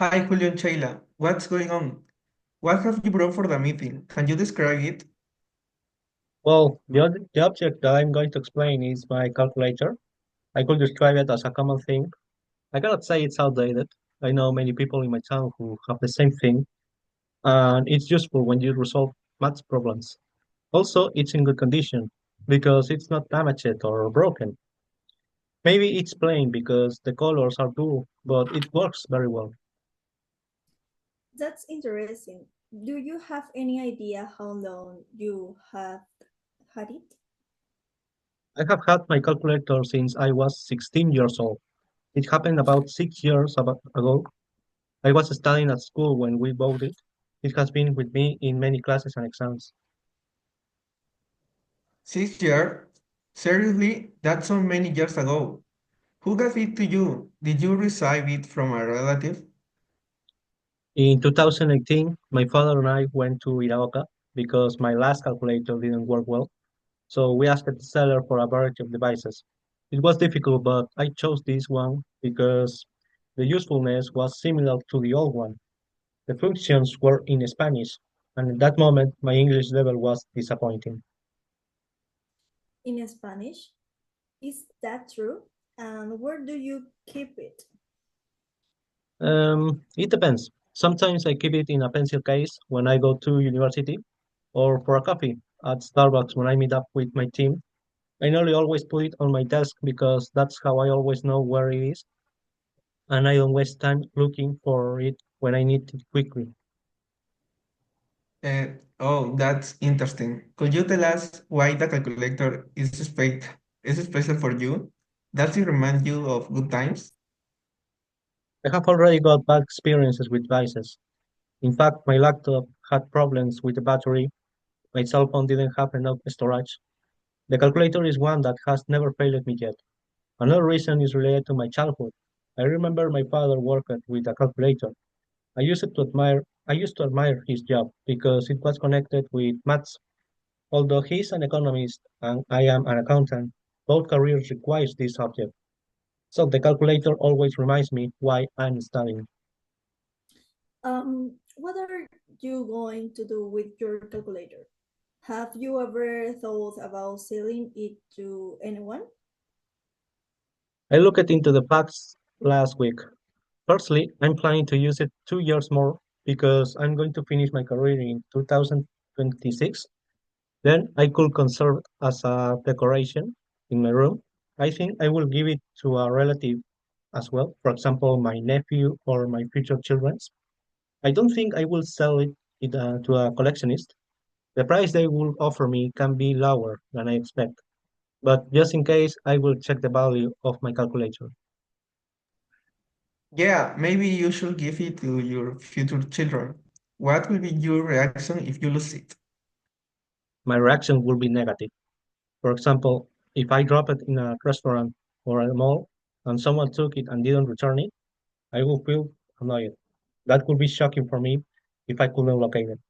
Hi, Julio and Sheyla. What's going on? What have you brought for the meeting? Can you describe it? Well, the object that I'm going to explain is my calculator. I could describe it as a common thing. I cannot say it's outdated. I know many people in my town who have the same thing, and it's useful when you resolve math problems. Also, it's in good condition because it's not damaged or broken. Maybe it's plain because the colors are dull, but it works very well. That's interesting. Do you have any idea how long you have had it? I have had my calculator since I was 16 years old. It happened about 6 years ago. I was studying at school when we bought it. It has been with me in many classes and exams. 6 years? Seriously? That's so many years ago. Who gave it to you? Did you receive it from a relative? In 2018, my father and I went to Iraoka because my last calculator didn't work well. So we asked the seller for a variety of devices. It was difficult, but I chose this one because the usefulness was similar to the old one. The functions were in Spanish, and at that moment, my English level was disappointing. In Spanish? Is that true? And where do you keep it? It depends. Sometimes I keep it in a pencil case when I go to university, or for a coffee at Starbucks when I meet up with my team. I nearly always put it on my desk because that's how I always know where it is, and I don't waste time looking for it when I need it quickly. Uh, oh, that's interesting. Could you tell us why the calculator is special for you? Does it remind you of good times? I have already got bad experiences with devices. In fact, my laptop had problems with the battery, my cell phone didn't have enough storage. The calculator is one that has never failed me yet. Another reason is related to my childhood. I remember my father worked with a calculator. I used to admire his job because it was connected with maths. Although he's an economist and I am an accountant, both careers require this subject. So the calculator always reminds me why I'm studying. What are you going to do with your calculator? Have you ever thought about selling it to anyone? I looked into the facts last week. Firstly, I'm planning to use it 2 years more because I'm going to finish my career in 2026. Then I could conserve it as a decoration in my room. I think I will give it to a relative as well, for example, my nephew or my future children's. I don't think I will sell it to a collectionist. The price they will offer me can be lower than I expect, but just in case, I will check the value of my calculator. Yeah, maybe you should give it to your future children. What will be your reaction if you lose it? My reaction will be negative. For example, if I drop it in a restaurant or a mall and someone took it and didn't return it, I will feel annoyed. That would be shocking for me if I couldn't locate it.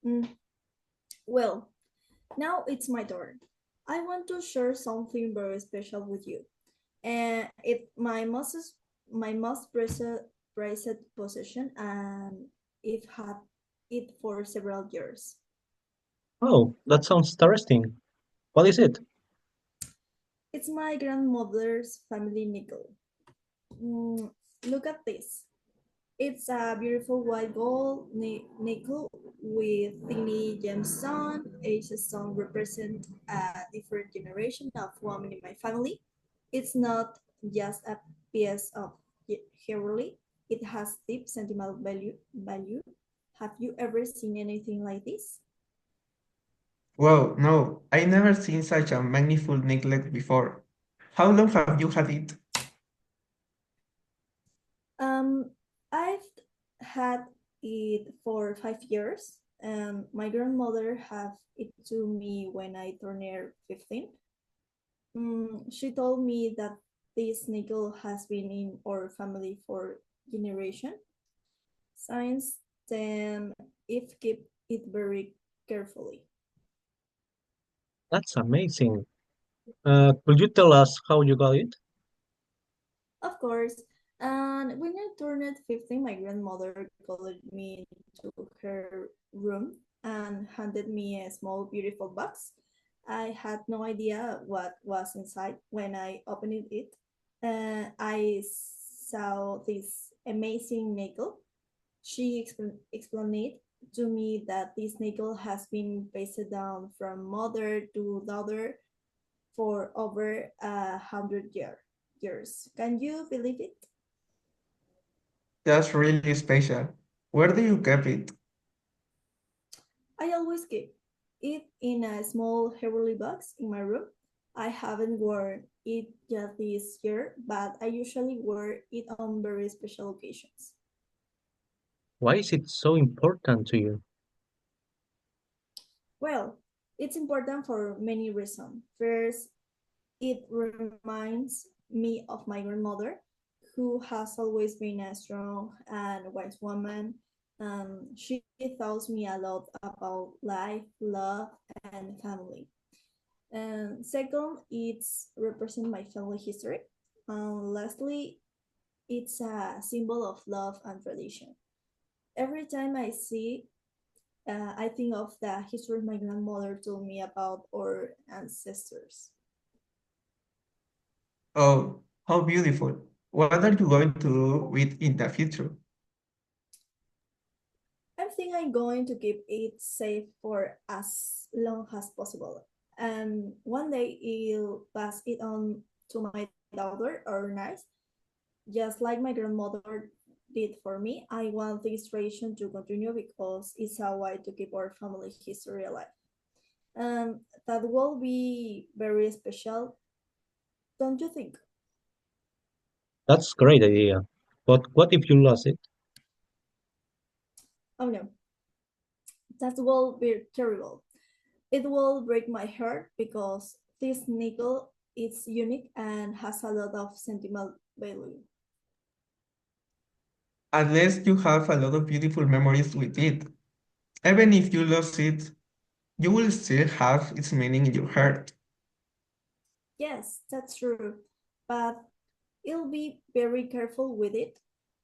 Mm, well, now it's my turn. I want to share something very special with you. And my most prized possession, and it had it for several years. Oh, that sounds interesting. What is it? It's my grandmother's family nickel. Mm, look at this. It's a beautiful white gold nickel with tiny gemstone. Each stone represents a different generation of women in my family. It's not just a piece of jewelry. It has deep sentimental value. Have you ever seen anything like this? Wow, no, I never seen such a magnificent necklace before. How long have you had it? Um, I've had it for 5 years. My grandmother had it to me when I turned 15. She told me that this nickel has been in our family for generation. Since then, I've kept it very carefully. That's amazing. Could you tell us how you got it? Of course, And when I turned 15, my grandmother called me to her room and handed me a small, beautiful box. I had no idea what was inside when I opened it. I saw this amazing nickel. She explained to me that this nickel has been passed down from mother to daughter for over 100 years. Can you believe it? That's really special. Where do you keep it? I always keep it in a small heavily box in my room. I haven't worn it yet this year, but I usually wear it on very special occasions. Why is it so important to you? Well, it's important for many reasons. First, it reminds me of my grandmother, who has always been a strong and wise woman. She taught me a lot about life, love, and family. And second, it's represent my family history. And lastly, it's a symbol of love and tradition. Every time I see, I think of the history my grandmother told me about our ancestors. Oh, how beautiful. What are you going to do with in the future? I think I'm going to keep it safe for as long as possible. And one day I'll pass it on to my daughter or niece, just like my grandmother did for me. I want this tradition to continue because it's a way to keep our family history alive. And that will be very special, don't you think? That's a great idea. But what if you lost it? Oh no, that will be terrible. It will break my heart because this nickel is unique and has a lot of sentimental value. Unless you have a lot of beautiful memories with it. Even if you lose it, you will still have its meaning in your heart. Yes, that's true. But I'll be very careful with it.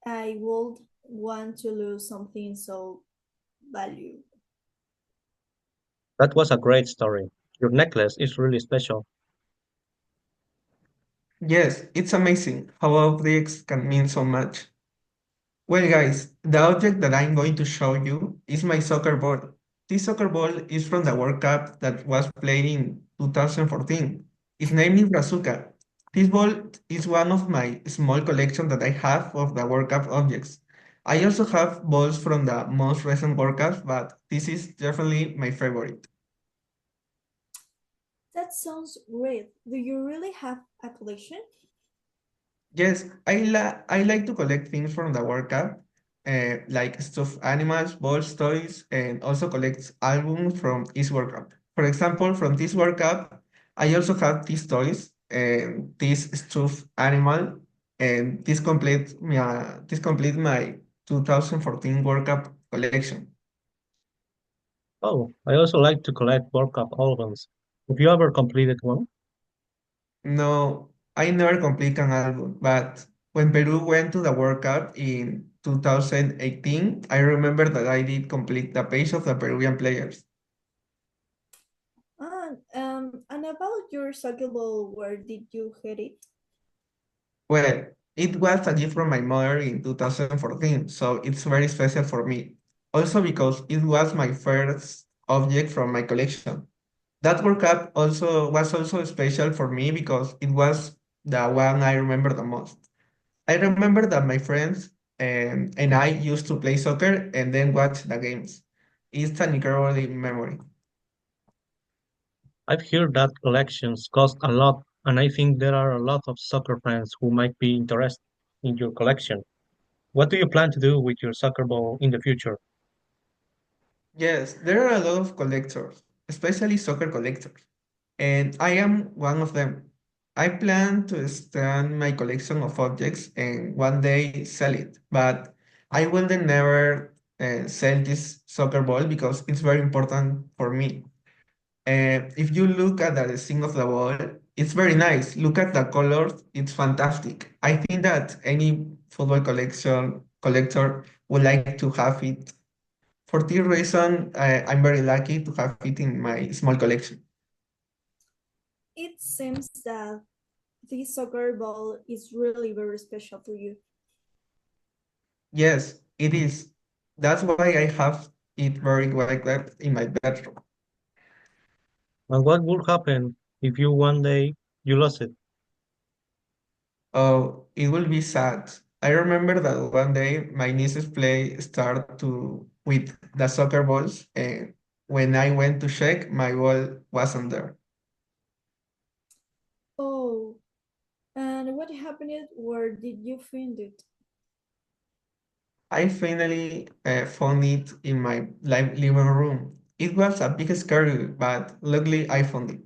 I would want to lose something so valuable. That was a great story. Your necklace is really special. Yes, it's amazing how objects can mean so much. Well, guys, the object that I'm going to show you is my soccer ball. This soccer ball is from the World Cup that was played in 2014. Its name is Brazuca. This ball is one of my small collection that I have of the World Cup objects. I also have balls from the most recent World Cup, but this is definitely my favorite. That sounds great. Do you really have a collection? Yes, I like to collect things from the World Cup, like stuffed animals, balls, toys, and also collect albums from each World Cup. For example, from this World Cup, I also have these toys and this stuffed animal, and this complete my 2014 World Cup collection. Oh, I also like to collect World Cup albums. Have you ever completed one? No, I never complete an album, but when Peru went to the World Cup in 2018, I remember that I did complete the page of the Peruvian players. And about your soccer ball, where did you get it? Well, it was a gift from my mother in 2014, so it's very special for me. Also because it was my first object from my collection. That World Cup also special for me because it was the one I remember the most. I remember that my friends and I used to play soccer and then watch the games. It's an incredible memory. I've heard that collections cost a lot, and I think there are a lot of soccer fans who might be interested in your collection. What do you plan to do with your soccer ball in the future? Yes, there are a lot of collectors, especially soccer collectors, and I am one of them. I plan to expand my collection of objects and one day sell it, but I will then never sell this soccer ball because it's very important for me. If you look at the design of the ball, It's very nice. Look at the colors. It's fantastic. I think that any football collection collector would like to have it. For this reason, I'm very lucky to have it in my small collection. It seems that this soccer ball is really very special for you. Yes, it is. That's why I have it very well kept in my bedroom. And what would happen if you one day you lost it? Oh, it will be sad. I remember that one day my niece's play started to with the soccer balls, and when I went to check, my ball wasn't there. Oh, and what happened? Where did you find it? I finally found it in my living room. It was a bit scary, but luckily I found it.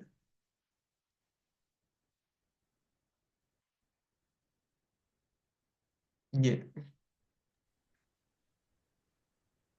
Yeah.